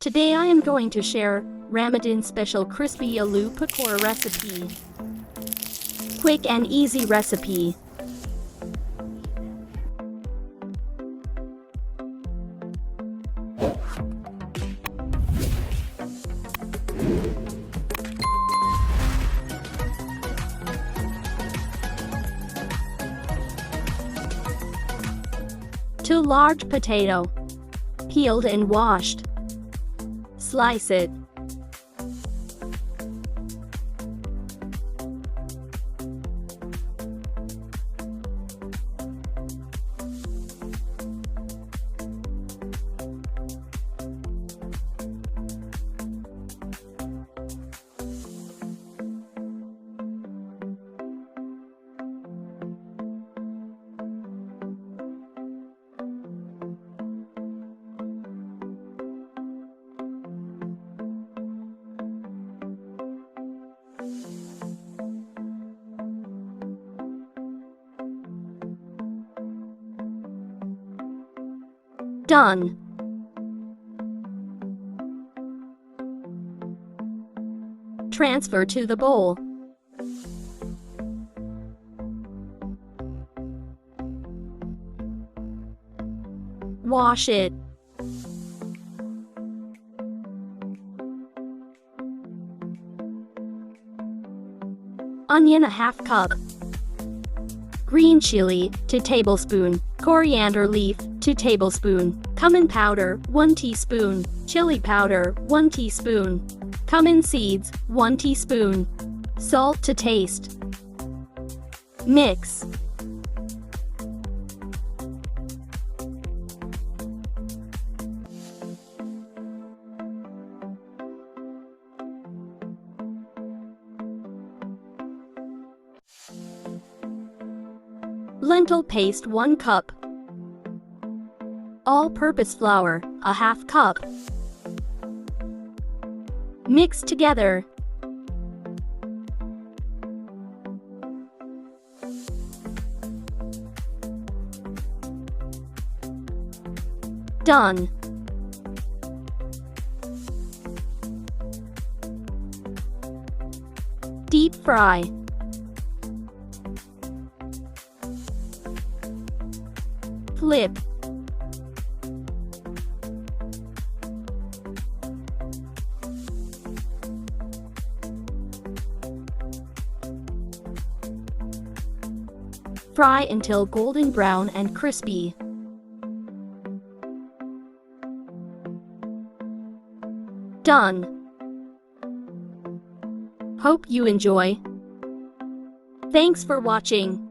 Today I am going to share Ramadan special crispy aloo pakora recipe. Quick and easy recipe. Two large potato, peeled and washed. Slice it. Done. Transfer to the bowl. Wash it. Onion ½ cup. Green chili 2 tablespoon. Coriander leaf 2 tablespoon. Cumin powder 1 teaspoon. Chili powder 1 teaspoon. Cumin seeds 1 teaspoon. Salt to taste. Mix. Lentil paste 1 cup. All-purpose flour ½ cup. Mix together. Done. Deep fry. Flip. Fry until golden brown and crispy. Done. Hope you enjoy. Thanks for watching.